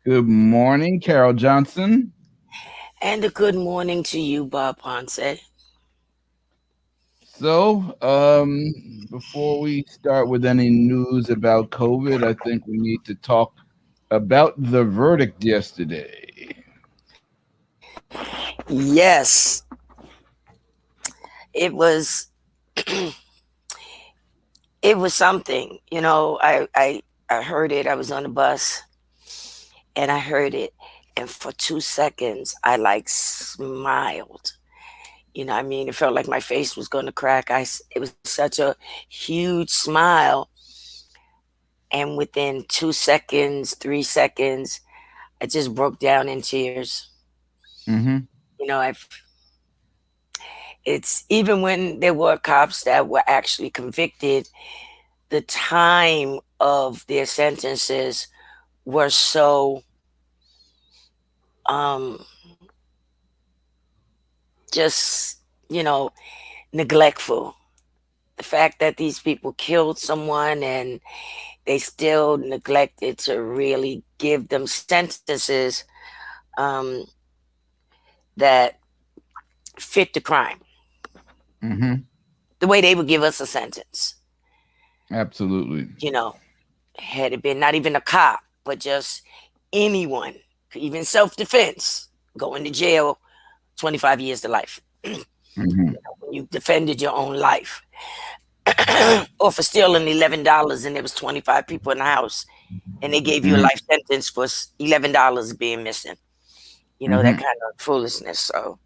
Good morning, Carol Johnson. And a good morning to you, Bob Ponce. Before we start with any news about COVID, I think we need to talk about the verdict yesterday. Yes, it was it was something. I heard it. I was on the bus and I heard it, and for 2 seconds I like smiled. I mean, it felt like my face was going to crack. It was such a huge smile, and within 2 seconds, 3 seconds, I just broke down in tears. Mm-hmm. I It's even when there were cops that were actually convicted, the time of their sentences were so um just, you know, neglectful. The fact that these people killed someone and they still neglected to really give them sentences um that fit the crime. Mm-hmm. The way they would give us a sentence, Absolutely. you know, had it been not even a cop, but just anyone, even self defense, going to jail 25 years to life. Mm-hmm. When you defended your own life. Or for stealing $11 and there was 25 people in the house and they gave you a Mm-hmm. life sentence for $11 being missing. That Mm-hmm. kind of foolishness. So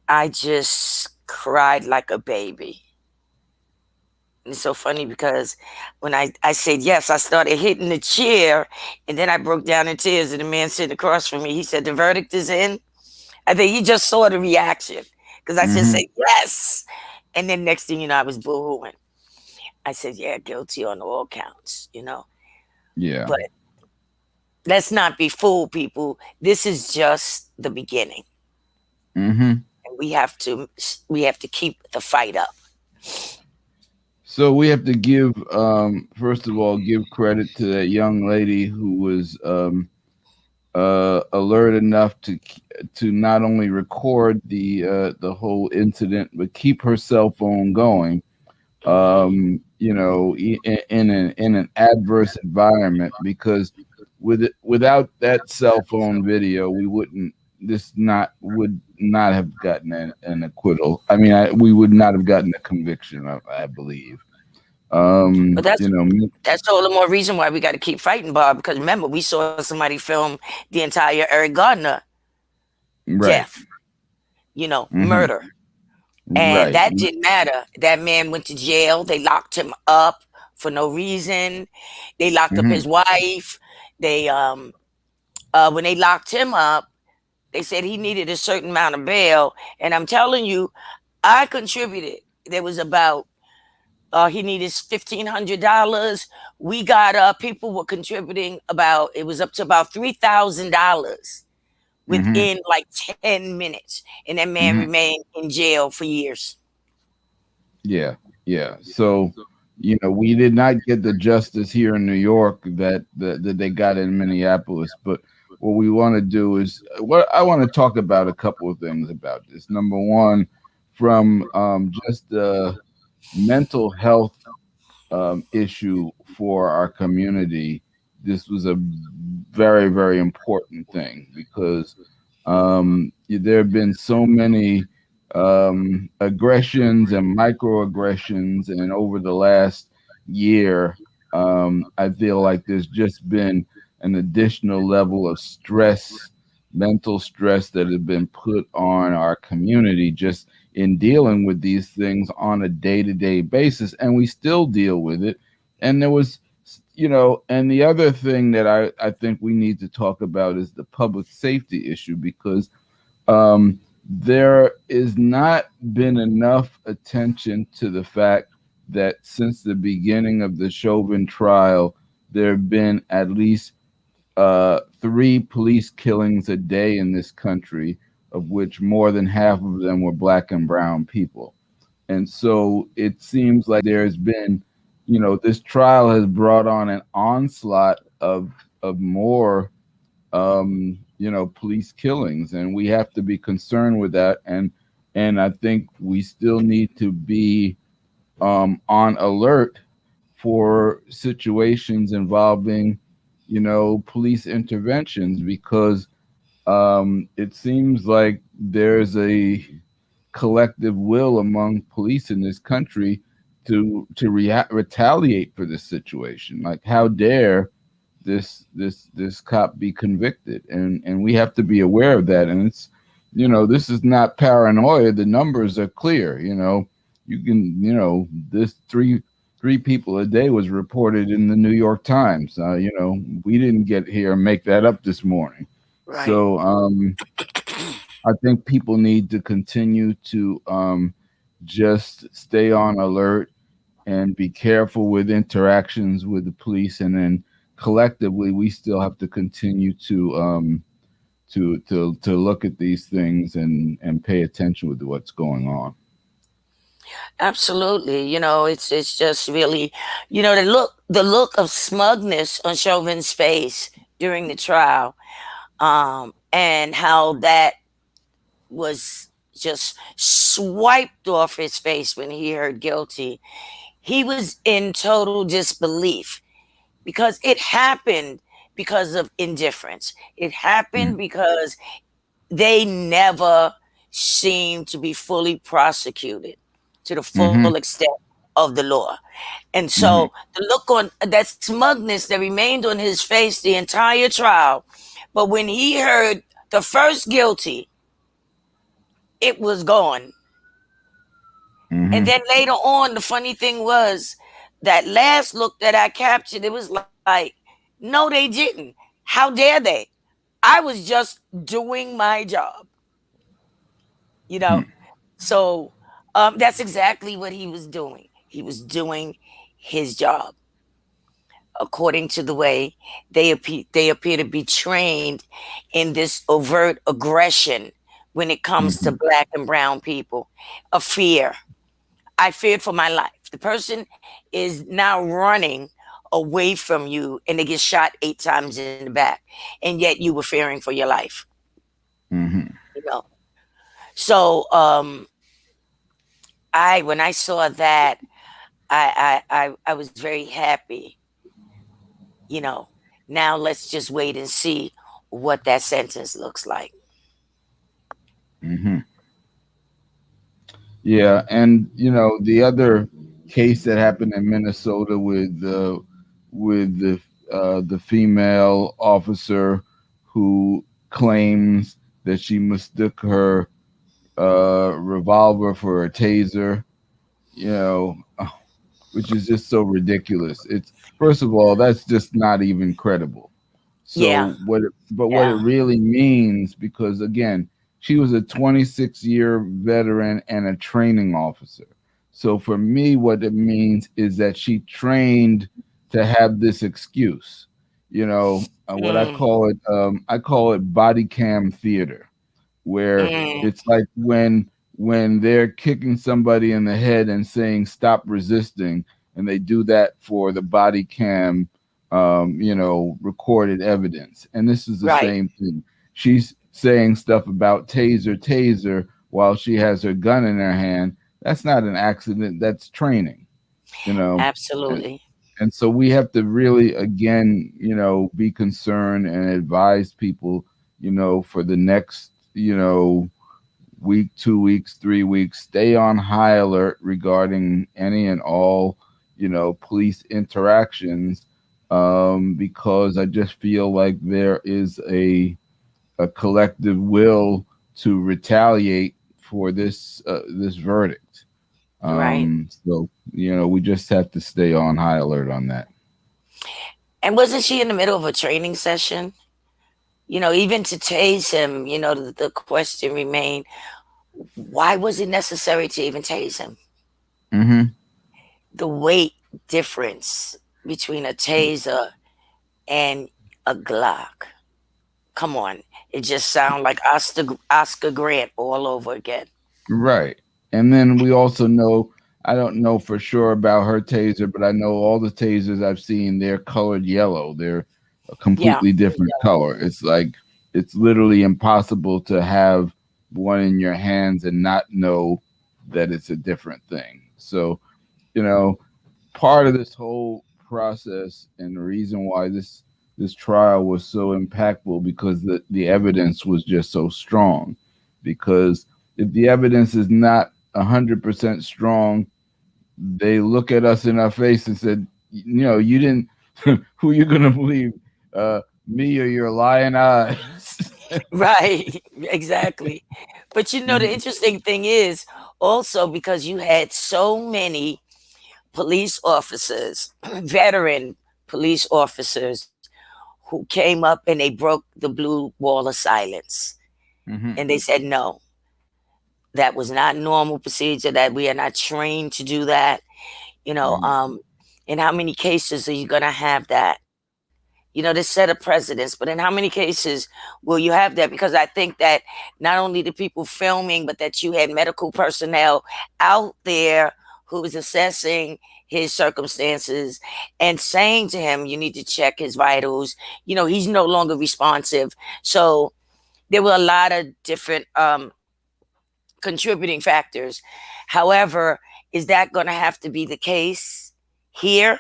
I just cried like a baby. And it's so funny because when I said yes, I started hitting the chair and then I broke down in tears. And the man sitting across from me, he said, "The verdict is in." I think he just saw the reaction because I just Mm-hmm. said yes. And then next thing you know, I was boohooing. I said, "Yeah, guilty on all counts." Yeah. But let's not be fooled, people. This is just the beginning. Mm-hmm. And we have to keep the fight up. So we have to give, first of all, give credit to that young lady who was alert enough to not only record the whole incident, but keep her cell phone going. Hmm. In an adverse environment, because without that cell phone video, we wouldn't this not would not have gotten an acquittal. I mean, we would not have gotten a conviction. I believe. But that's You know, that's all the more reason why we got to keep fighting, Bob. Because remember, we saw somebody film the entire Eric Gardner right. death. Hmm. Murder. And Right. that didn't matter. That man went to jail. They locked him up for no reason. They locked up Hmm. his wife. They when they locked him up, they said he needed a certain amount of bail. And I'm telling you, I contributed. There was about he needed $1,500. We got people were contributing about it was up to about $3,000 Hmm. within like 10 minutes, and that man Hmm. remained in jail for years. Yeah. Yeah. So, we did not get the justice here in New York that they got in Minneapolis. But what we want to do is, what I want to talk about a couple of things about this. Number one, from just the mental health issue for our community, this was a very, very important thing because there have been so many aggressions and microaggressions, and over the last year, I feel like there's just been an additional level of stress, mental stress that has been put on our community just in dealing with these things on a day-to-day basis, and we still deal with it. And there was, and the other thing that I think we need to talk about is the public safety issue, because there is not been enough attention to the fact that since the beginning of the Chauvin trial, there have been at least three police killings a day in this country, of which more than half of them were black and brown people. And so it seems like there's been, this trial has brought on an onslaught of more. police killings, and we have to be concerned with that. And I think we still need to be on alert for situations involving, police interventions, because it seems like there's a collective will among police in this country to retaliate for this situation. Like, how dare this cop be convicted? And we have to be aware of that. And it's, this is not paranoia. The numbers are clear. You can, this three people a day was reported in the New York Times. We didn't get here and make that up this morning. Right. So I think people need to continue to just stay on alert and be careful with interactions with the police, and then collectively we still have to continue to look at these things and pay attention with what's going on. Absolutely. It's just really, the look of smugness on Chauvin's face during the trial, and how that was just swiped off his face when he heard guilty. He was in total disbelief because it happened because of indifference. It happened because they never seemed to be fully prosecuted to the full Mm-hmm. extent of the law. And so Mm-hmm. the look on that smugness that remained on his face the entire trial, but when he heard the first guilty, it was gone. And Mm-hmm. then later on, the funny thing was that last look that I captured, it was like, no, they didn't. How dare they? I was just doing my job, you know? So that's exactly what he was doing. He was doing his job according to the way they appear to be trained in this overt aggression when it comes to Mm-hmm. black and brown people, of fear. I feared for my life. The person is now running away from you and they get shot 8 times in the back, and yet you were fearing for your life. Mm-hmm. You know. So I when I saw that, I was very happy. You know. Now let's just wait and see what that sentence looks like. Mm-hmm. Yeah, and the other case that happened in Minnesota with the female officer who claims that she mistook her revolver for a taser. You know, which is just so ridiculous. It's, first of all, that's just not even credible. Yeah, What it yeah. really means, because again, she was a 26-year veteran and a training officer. So for me, what it means is that she trained to have this excuse. What Mm, I call it body cam theater, where mm, it's like when they're kicking somebody in the head and saying stop resisting, and they do that for the body cam recorded evidence. And this is the right. same thing. She's saying stuff about taser while she has her gun in her hand. That's not an accident, that's training. you know and, Absolutely. and so we have to really, again, be concerned and advise people, for the next, week, 2 weeks, 3 weeks, stay on high alert regarding any and all, police interactions, because I just feel like there is a collective will to retaliate for this verdict. Right. So we just have to stay on high alert on that. And wasn't she in the middle of a training session? Even to tase him, the question remained, why was it necessary to even tase him? Hmm. The weight difference between a taser and a Glock. Come on. It just sounds like Oscar Grant all over again. Right. And then we also know, I don't know for sure about her taser, but I know all the tasers I've seen, they're colored yellow. They're a Yeah. completely different color. It's like it's literally impossible to have one in your hands and not know that it's a different thing. So, you know, part of this whole process and the reason why this trial was so impactful because the evidence was just so strong. Because if the evidence is not 100% strong, they look at us in our face and said, you know, you didn't, who you gonna believe, me or your lying eyes? Right. Exactly. But the Mhm, interesting thing is also because you had so many police officers, veteran police officers, who came up and they broke the blue wall of silence. mhm, And they said, no, that was not normal procedure, that we are not trained to do that. You know, mhm, in how many cases are you going to have that? They set a precedence, but in how many cases will you have that? Because I think that not only the people filming, but that you had medical personnel out there who was assessing his circumstances and saying to him, you need to check his vitals. He's no longer responsive. So there were a lot of different contributing factors. However, is that going to have to be the case here?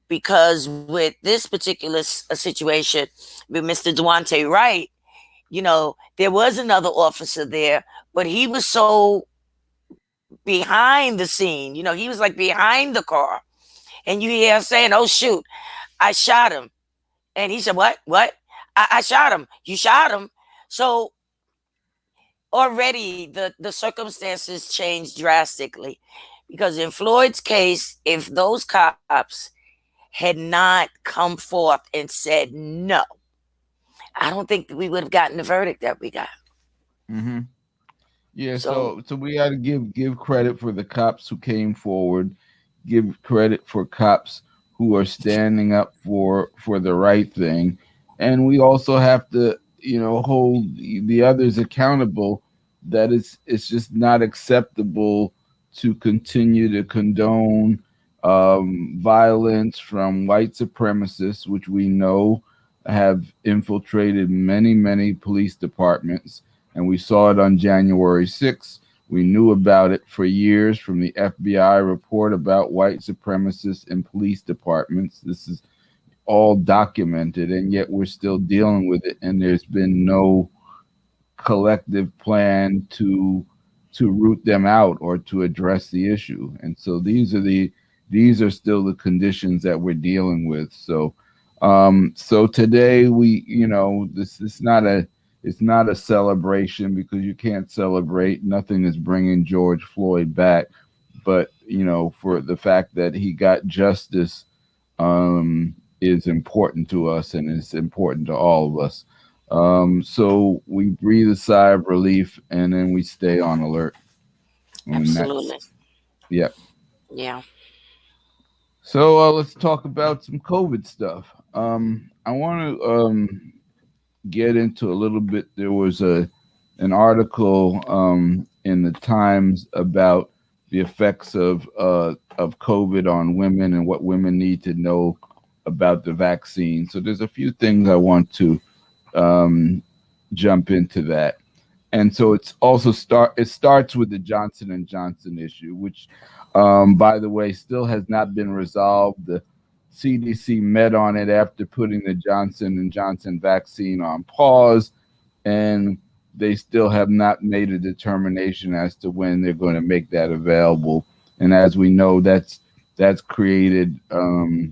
Because with this particular situation with Mr. Duante Wright, there was another officer there, but he was so behind the scene. He was like behind the car. And you hear him saying, oh, shoot, I shot him. And he said, what? What? I shot him. You shot him. So already the circumstances changed drastically. Because in Floyd's case, if those cops had not come forth and said no, I don't think that we would have gotten the verdict that we got. mhm. Yeah, So, so we got to give credit for the cops who came forward, give credit for cops who are standing up for the right thing, and we also have to, hold the others accountable. That it's just not acceptable to continue to condone violence from white supremacists, which we know have infiltrated many police departments, and we saw it on January 6th. We knew about it for years from the FBI report about white supremacists in police departments. This is all documented, and yet we're still dealing with it, and there's been no collective plan to root them out or to address the issue. And so these are still the conditions that we're dealing with. So today we, this is not a it's not a celebration because you can't celebrate. Nothing is bringing George Floyd back, but for the fact that he got justice is important to us and it's important to all of us. So we breathe a sigh of relief and then we stay on alert. And absolutely. that's, yeah. Yeah. So let's talk about some COVID stuff. I want to get into a little bit. There was an article in the Times about the effects of COVID on women and what women need to know about the vaccine. So there's a few things I want to um, jump into that. And so it starts with the Johnson and Johnson issue, which, by the way, still has not been resolved. The CDC met on it after putting the Johnson and Johnson vaccine on pause, and they still have not made a determination as to when they're going to make that available. And as we know, that's created a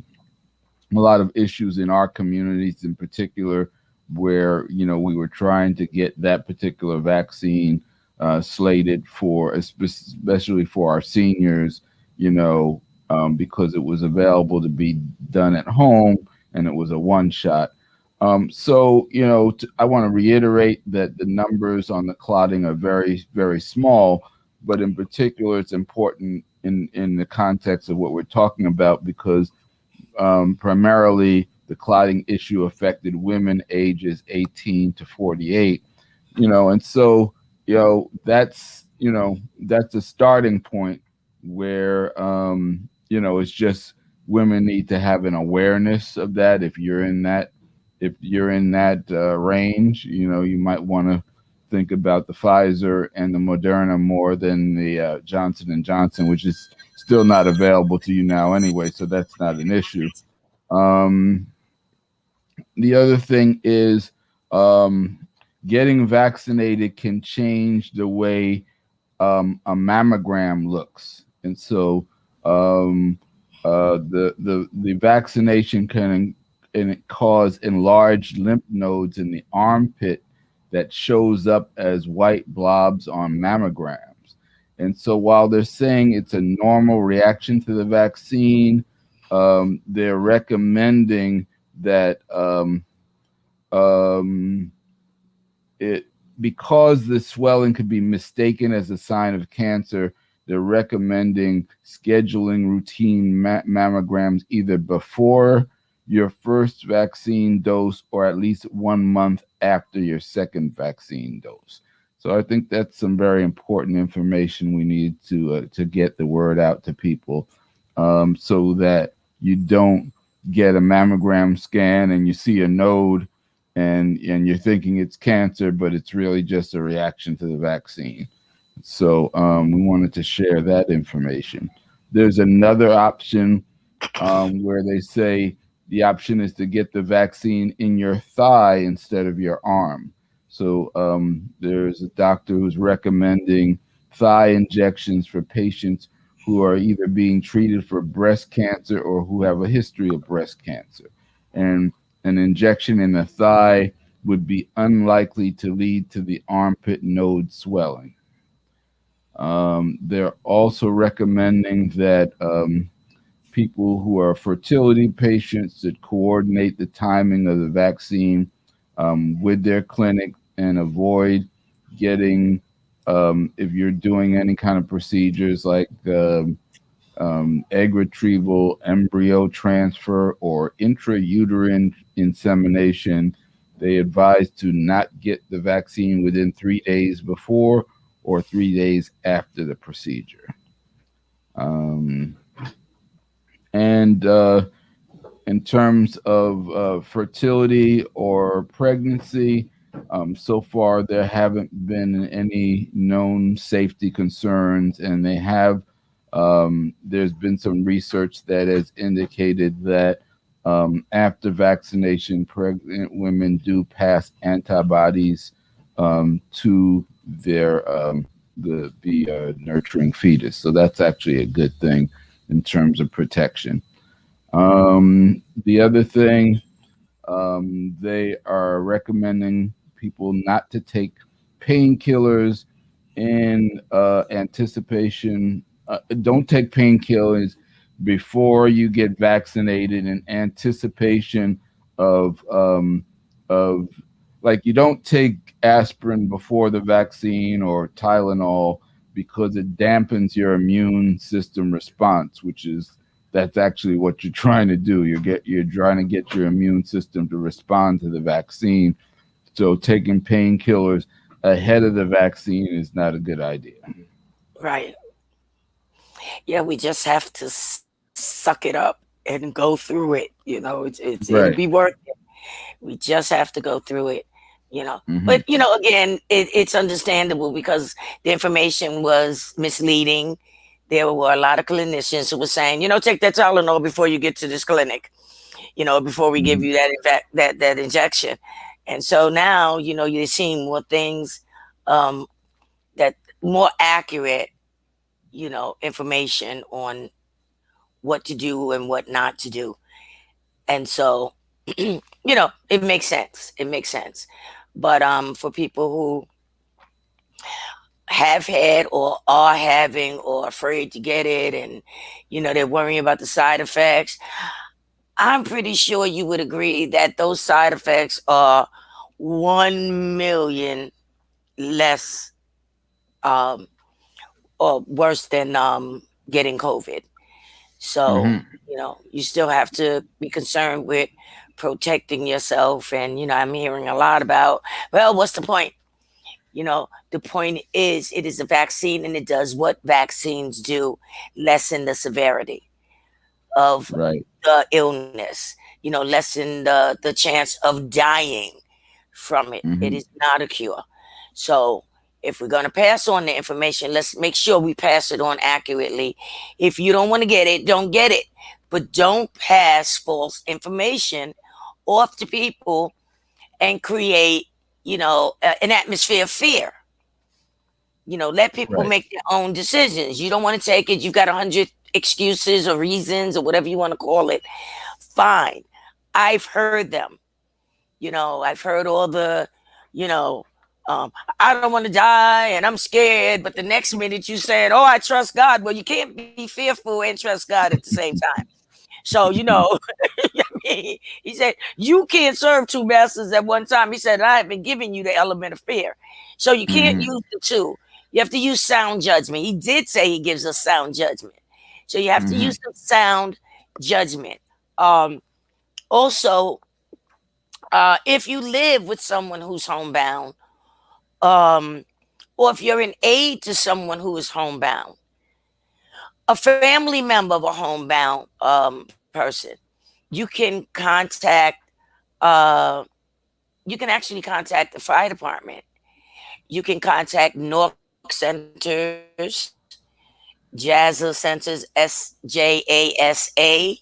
lot of issues in our communities in particular where we were trying to get that particular vaccine slated for especially for our seniors, because it was available to be done at home and it was a one shot. So I want to reiterate that the numbers on the clotting are very small, but in particular it's important in the context of what we're talking about because primarily the clotting issue affected women ages 18 to 48, and so that's a starting point where it's just women need to have an awareness of that if you're in that if you're in that range, you might want to think about the Pfizer and the Moderna more than the Johnson and Johnson, which is still not available to you now anyway. So that's not an issue. Um, the other thing is um, getting vaccinated can change the way a mammogram looks, and so um, the vaccination can cause enlarged lymph nodes in the armpit that shows up as white blobs on mammograms. And so while they're saying it's a normal reaction to the vaccine, they're recommending that um, it because the swelling could be mistaken as a sign of cancer. They're recommending scheduling routine mammograms either before your first vaccine dose or at least 1 month after your second vaccine dose. So I think that's some very important information we need to get the word out to people, so that you don't get a mammogram scan and you see a node and you're thinking it's cancer, but it's really just a reaction to the vaccine. So we wanted to share that information. There's another option where they say the option is to get the vaccine in your thigh instead of your arm. So there's a doctor who's recommending thigh injections for patients who are either being treated for breast cancer or who have a history of breast cancer. And an injection in the thigh would be unlikely to lead to the armpit node swelling. They're also recommending that people who are fertility patients should coordinate the timing of the vaccine with their clinic and avoid getting, if you're doing any kind of procedures like egg retrieval, embryo transfer, or intrauterine insemination, they advise to not get the vaccine within 3 days before or 3 days after the procedure. Um, and in terms of fertility or pregnancy, so far there haven't been any known safety concerns, and there's been some research that has indicated that after vaccination, pregnant women do pass antibodies to the nurturing fetus. So that's actually a good thing in terms of protection. The other thing, they are recommending people not to take painkillers in anticipation. Don't take painkillers before you get vaccinated in anticipation of like you don't take aspirin before the vaccine or Tylenol because it dampens your immune system response, which is that's actually what you're trying to do. You're trying to get your immune system to respond to the vaccine. So taking painkillers ahead of the vaccine is not a good idea. Right. Yeah, we just have to suck it up and go through it. It'll be Right. worth it. We just have to go through it. But Hmm. again, it's understandable because the information was misleading. There were a lot of clinicians who were saying, take that Tylenol before you get to this clinic. Before we give Hmm. you that injection. And so now, you're seeing more things, um, that more accurate, information on what to do and what not to do. And so, it makes sense. It makes sense. But for people who have had or are having or afraid to get it, and they're worrying about the side effects, I'm pretty sure you would agree that those side effects are 1 million less, um, or worse than getting COVID. So, Hmm. you still have to be concerned with protecting yourself. And, I'm hearing a lot about, well, what's the point? The point is it is a vaccine and it does what vaccines do, lessen the severity of Right. the illness. lessen the chance of dying from it. It Hmm. is not a cure. So if we're going to pass on the information, let's make sure we pass it on accurately. If you don't want to get it, don't get it. But don't pass false information off to people and create, an atmosphere of fear. Let people Right. make their own decisions. You don't want to take it. You've got 100 excuses or reasons or whatever you want to call it. Fine. I've heard them. I've heard all the, you know, um, I don't want to die and I'm scared. But the next minute you said, "Oh, I trust God." Well, you can't be fearful and trust God at the same time. So, I mean, he said, "You can't serve two masters at one time." He said, "I have been giving you the element of fear." So you can't Hmm. use the two. You have to use sound judgment. He did say he gives us sound judgment. So you have to Hmm. use some sound judgment. Also, if you live with someone who's homebound, um, or if you're an aide to someone who is homebound, a family member of a homebound person, you can contact. Uh, you can actually contact the fire department. You can contact NORC centers, JASA centers, SJASA,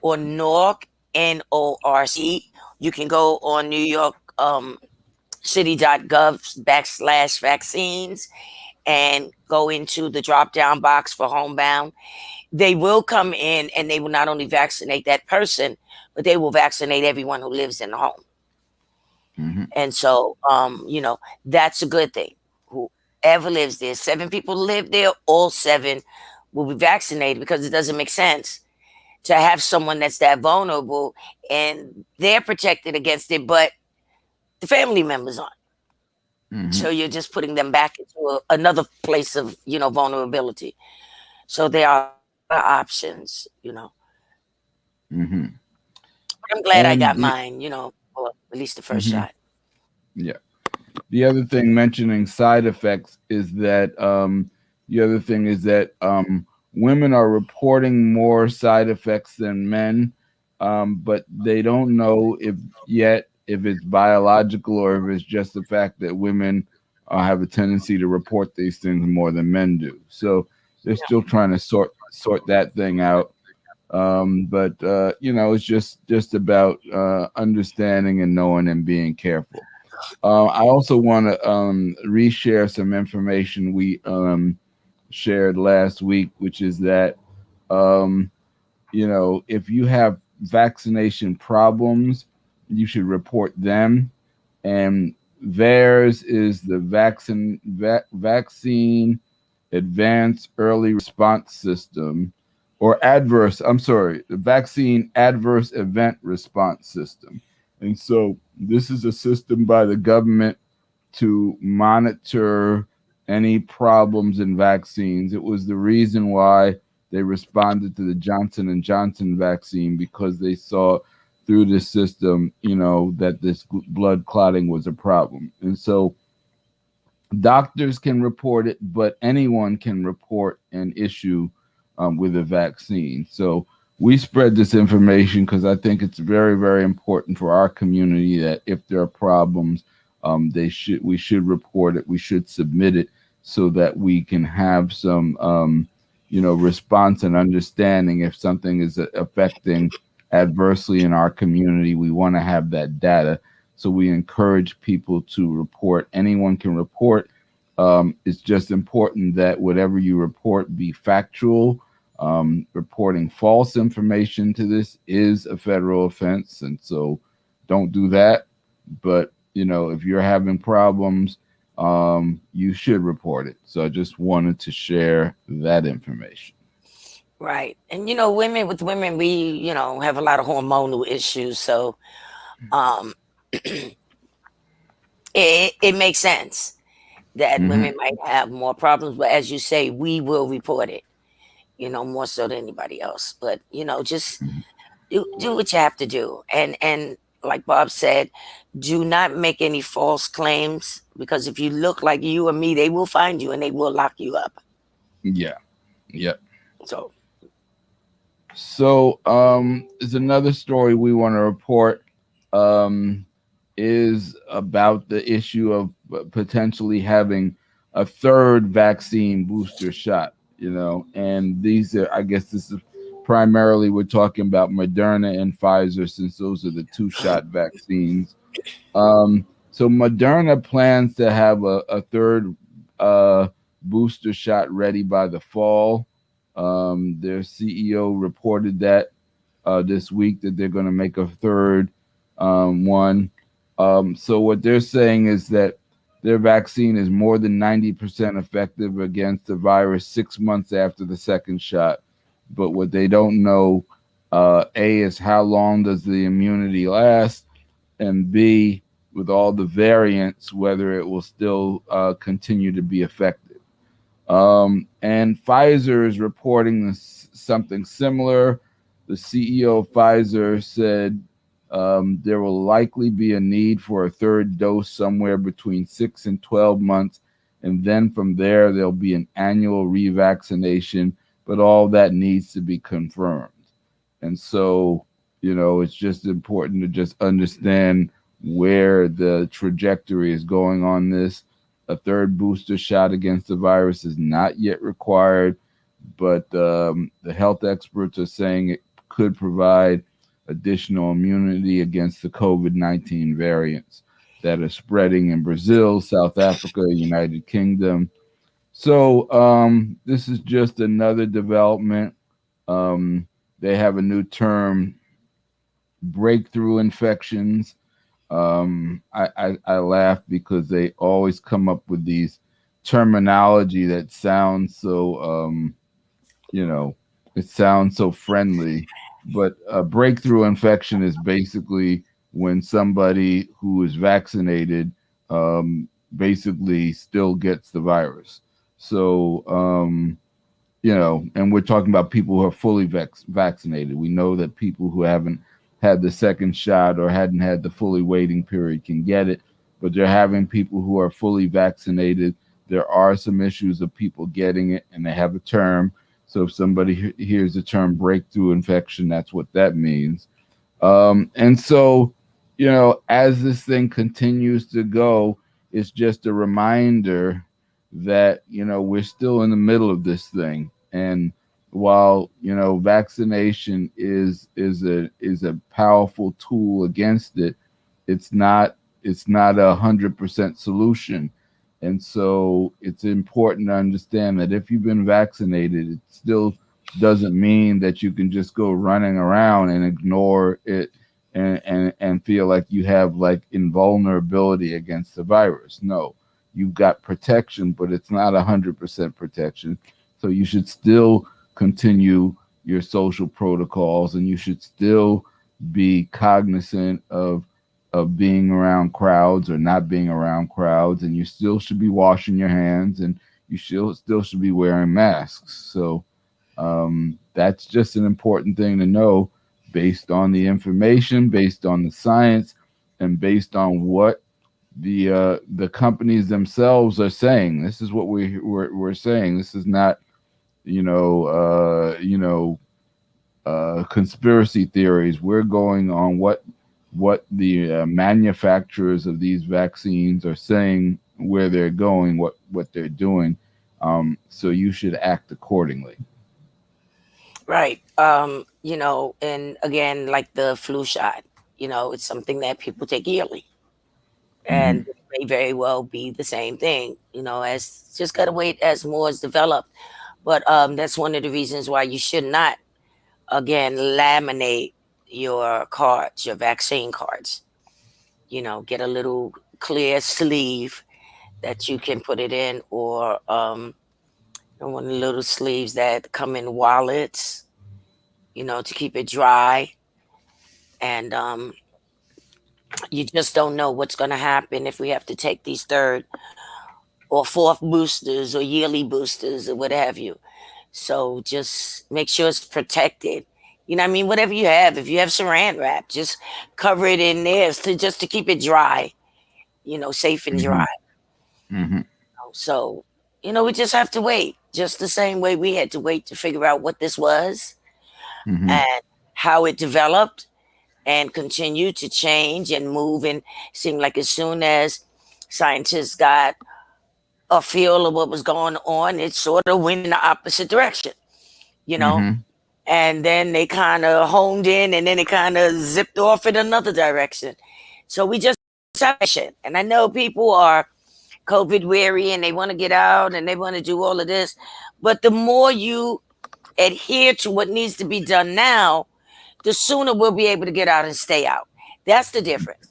or NORC, NORC. You can go on New York city.gov/vaccines and go into the drop down box for homebound. They will come in and they will not only vaccinate that person, but they will vaccinate everyone who lives in the home. Hmm. And so, that's a good thing. Whoever lives there, 7 people live there, all 7 will be vaccinated, because it doesn't make sense to have someone that's that vulnerable and they're protected against it, but the family members aren't. Hmm. So you're just putting them back into another place of, vulnerability. So there are a lot of options. Hmm. But I'm glad I And got mine, or at least the first mhm, shot. yeah. The other thing mentioning side effects is that the other thing is that women are reporting more side effects than men, but they don't know if yet if it's biological or if it's just the fact that women have a tendency to report these things more than men do. So they're still trying to sort that thing out. But it's just about understanding and knowing and being careful. I also want to reshare some information we shared last week, which is that um, if you have vaccination problems, you should report them. And theirs is the vaccine advanced early response system, or I'm sorry, the vaccine adverse event response system. And so this is a system by the government to monitor any problems in vaccines. It was the reason why they responded to the Johnson & Johnson vaccine, because they saw through this system, that this blood clotting was a problem. And so doctors can report it, but anyone can report an issue with a vaccine. So we spread this information because I think it's very, very important for our community that if there are problems, we should report it. We should submit it so that we can have some response and understanding if something is affecting adversely in our community. We want to have that data. So we encourage people to report. Anyone can report. It's just important that whatever you report be factual. Reporting false information to this is a federal offense, and so don't do that. But if you're having problems, you should report it. So I just wanted to share that information. Right. And women with women, we, have a lot of hormonal issues. So um it makes sense that Hmm. women might have more problems. But as you say, we will report it, more so than anybody else. But just do what you have to do. And like Bob said, do not make any false claims, because if you look like you or me, they will find you and they will lock you up. Yeah. Yep. So So, is another story we want to report. Um, is about the issue of potentially having a third vaccine booster shot. You know, and these are, I guess, this is primarily we're talking about Moderna and Pfizer, since those are the two shot vaccines. So Moderna plans to have a third booster shot ready by the fall. Their CEO reported that this week that they're going to make a third one. So what they're saying is that their vaccine is more than 90% effective against the virus 6 months after the second shot. But what they don't know, A, is how long does the immunity last, and B, with all the variants, whether it will still continue to be effective. And Pfizer is reporting something similar. The CEO of Pfizer said there will likely be a need for a third dose somewhere between 6 and 12 months. And then from there, there'll be an annual revaccination, but all that needs to be confirmed. And so, it's just important to just understand where the trajectory is going on this. A third booster shot against the virus is not yet required, but the health experts are saying it could provide additional immunity against the COVID-19 variants that are spreading in Brazil, South Africa, United Kingdom. So this is just another development. Um, they have a new term, breakthrough infections. I laugh because they always come up with these terminology that sounds so you know, it sounds so friendly, but a breakthrough infection is basically when somebody who is vaccinated basically still gets the virus. So, and we're talking about people who are fully vaccinated. We know that people who haven't had the second shot or hadn't had the fully waiting period can get it, but they're having people who are fully vaccinated. There are some issues of people getting it, and they have a term. So if somebody hears the term breakthrough infection, that's what that means. And so, as this thing continues to go, it's just a reminder that, we're still in the middle of this thing. And while, vaccination is a powerful tool against it, it's not it's not 100% solution. And so it's important to understand that if you've been vaccinated, it still doesn't mean that you can just go running around and ignore it and feel like you have like invulnerability against the virus. No, you've got protection, but it's not 100% protection. So you should still continue your social protocols, and you should still be cognizant of being around crowds or not being around crowds, and you still should be washing your hands, and you still should be wearing masks. So that's just an important thing to know, based on the information, based on the science, and based on what the companies themselves are saying. This is what we're saying. This is not you know uh, you know conspiracy theories. We're going on what the manufacturers of these vaccines are saying, where they're going, what they're doing. So you should act accordingly. Right. And again, like the flu shot, it's something that people take yearly. And Hmm. it may very well be the same thing, as just gotta wait as more is developed. But that's one of the reasons why you should not, again, laminate your cards, your vaccine cards. Get a little clear sleeve that you can put it in, or one of the little sleeves that come in wallets, to keep it dry. And you just don't know what's going to happen if we have to take these third or fourth boosters or yearly boosters or what have you. So just make sure it's protected. You know what I mean? Whatever you have, if you have saran wrap, just cover it in there just to keep it dry, safe and dry. Hmm. Hmm. So, we just have to wait, just the same way we had to wait to figure out what this was. Mm-hmm. and how it developed and continued to change and move. And seemed like as soon as scientists got a feel of what was going on, it sort of went in the opposite direction, you know? Mm-hmm. And then they kind of honed in and then it kind of zipped off in another direction. So we just have patient. And I know people are COVID weary and they want to get out and they want to do all of this. But the more you adhere to what needs to be done now, the sooner we'll be able to get out and stay out. That's the difference.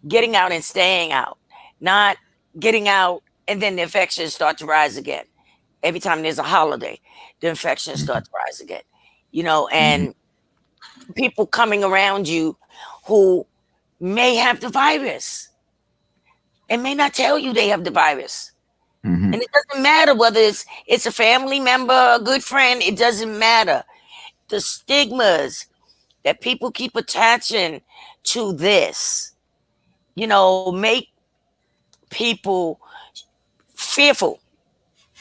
Getting out and staying out, not getting out and then the infections start to rise again. Every time there's a holiday, the infections start to rise again. Mm-hmm. And people coming around you who may have the virus and may not tell you they have the virus. Mm-hmm. And it doesn't matter whether it's a family member, a good friend, it doesn't matter. The stigmas that people keep attaching to this, make people fearful.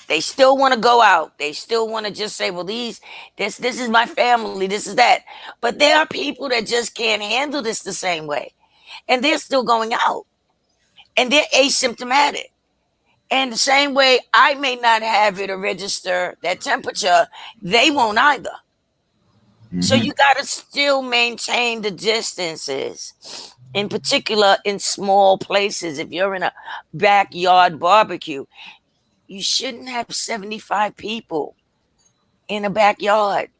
They still want to go out. They still want to just say, well, this is my family, this is that. But there are people that just can't handle this the same way. And they're still going out. And they're asymptomatic. And the same way I may not have it or register that temperature, they won't either. So Mm-hmm. you got to still maintain the distances, in particular in small places. If you're in a backyard barbecue, you shouldn't have 75 people in a backyard.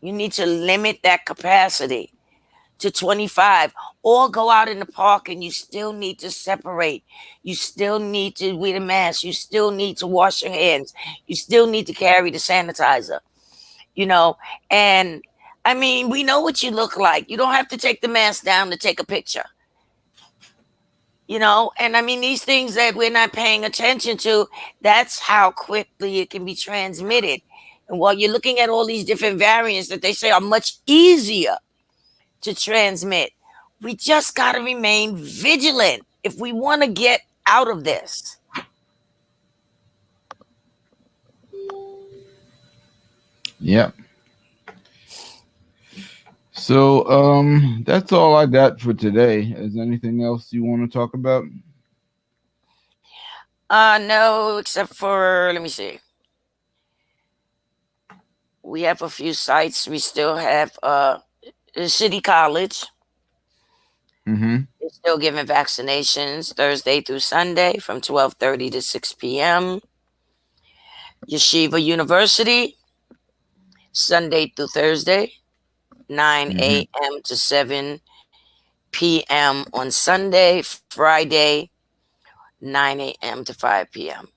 You need to limit that capacity to 25 or go out in the park and you still need to separate. You still need to wear a mask. You still need to wash your hands. You still need to carry the sanitizer, you know? And I mean, we know what you look like. You don't have to take the mask down to take a picture, And I mean, these things that we're not paying attention to, that's how quickly it can be transmitted. And while you're looking at all these different variants that they say are much easier to transmit, we just got to remain vigilant if we want to get out of this. Yeah. So that's all I got for today. Is anything else you want to talk about? No, except for, let me see. We have a few sites. We still have the City College. Mm-hmm. They're still giving vaccinations Thursday through Sunday from 12:30 to 6 p.m. Yeshiva University, Sunday through Thursday, 9 Mm-hmm. a.m. to 7 p.m. on Sunday, Friday, 9 a.m. to 5 p.m.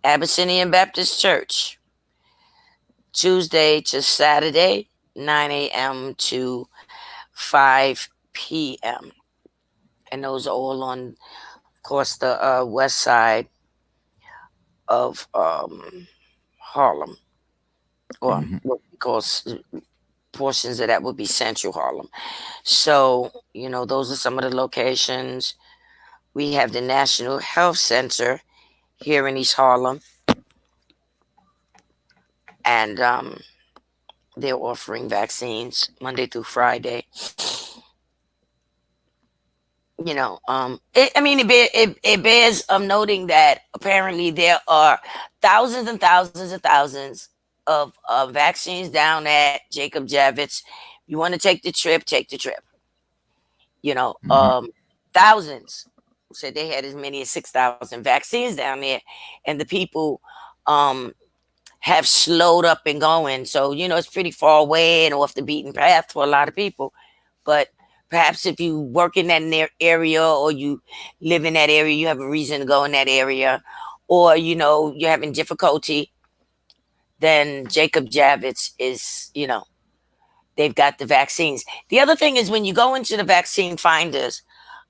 Abyssinian Baptist Church, Tuesday to Saturday, 9 a.m. to 5 p.m. And those are all on, of course, the west side of Harlem, or Mm-hmm. what we call portions of that would be Central Harlem. So, those are some of the locations. We have the National Health Center here in East Harlem, and they're offering vaccines Monday through Friday. I mean, it bears noting that apparently there are thousands and thousands and thousands of vaccines down at Jacob Javits. You want to take the trip, take the trip. You know, Mm-hmm. um, thousands said they had as many as 6,000 vaccines down there, and the people um, have slowed up and going. So it's pretty far away and off the beaten path for a lot of people. But perhaps if you work in that area or you live in that area, you have a reason to go in that area, or you're having difficulty, then Jacob Javits is, they've got the vaccines. The other thing is when you go into the vaccine finders,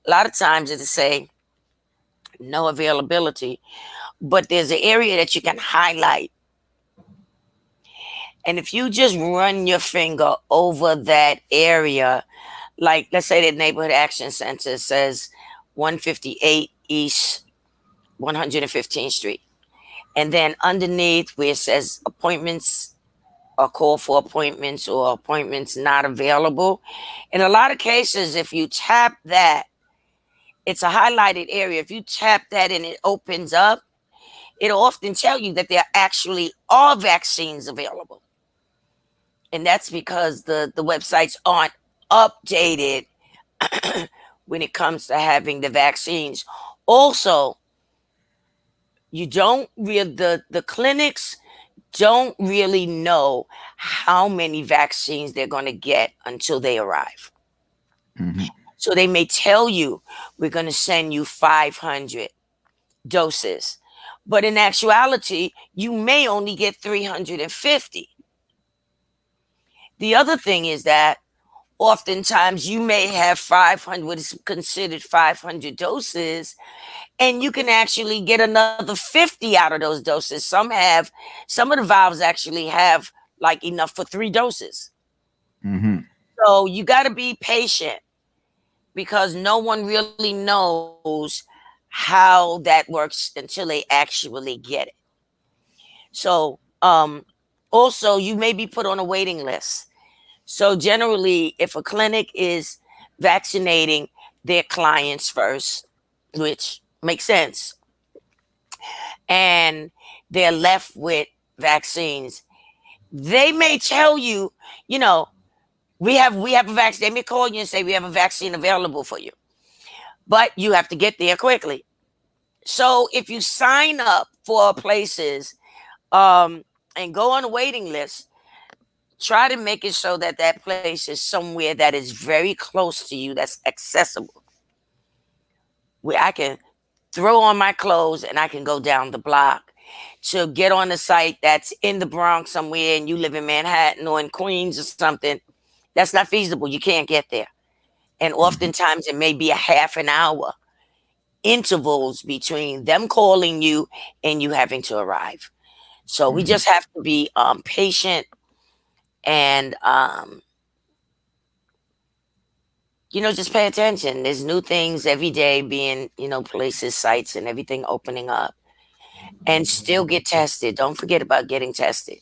a lot of times it'll say no availability, but there's an area that you can highlight. And if you just run your finger over that area, like let's say the neighborhood action center says 158 East 115th Street. And then underneath where it says appointments or call for appointments or appointments not available. In a lot of cases, if you tap that, it's a highlighted area. If you tap that and it opens up, it'll often tell you that there actually are vaccines available. And that's because the websites aren't updated when it comes to having the vaccines. Also, you don't really the clinics don't really know how many vaccines they're going to get until they arrive. Hmm. So they may tell you, we're going to send you 500 doses. But in actuality, you may only get 350. The other thing is that oftentimes you may have 500, what is considered 500 doses, and you can actually get another 50 out of those doses. Some of the valves actually have like enough for 3 doses. Hmm. So you got to be patient because no one really knows how that works until they actually get it. So, also, you may be put on a waiting list. So, generally, if a clinic is vaccinating their clients first, which makes sense, and they're left with vaccines, they may tell you, you know, we have a vaccine. They may call you and say we have a vaccine available for you, but you have to get there quickly. So if you sign up for places and go on a waiting list, try to make it so that that place is somewhere that is very close to you, that's accessible, where I can throw on my clothes and I can go down the block. To get on a site that's in the Bronx somewhere and you live in Manhattan or in Queens or something, that's not feasible. You can't get there. And Hmm. oftentimes it may be a half an hour intervals between them calling you and you having to arrive. So we Hmm. just have to be patient and just pay attention. There's new things every day being, places, sites, and everything opening up. And still get tested. Don't forget about getting tested.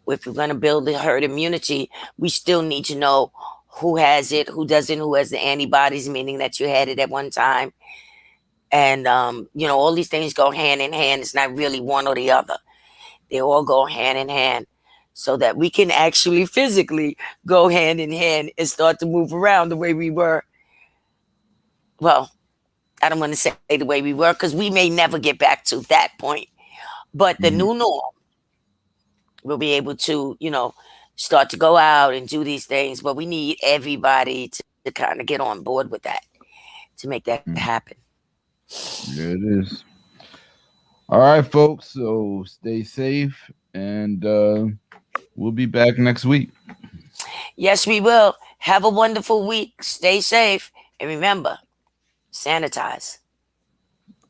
If we're going to build the herd immunity, we still need to know who has it, who doesn't, who has the antibodies, meaning that you had it at one time. And, all these things go hand in hand. It's not really one or the other, they all go hand in hand so that we can actually physically go hand in hand and start to move around the way we were. Well, I don't want to say the way we were because we may never get back to that point. But the Hmm. new norm, we'll be able to, start to go out and do these things. But we need everybody to kind of get on board with that to make that happen. There it is. All right, folks. So stay safe, and we'll be back next week. Yes, we will. Have a wonderful week. Stay safe. And remember, sanitize.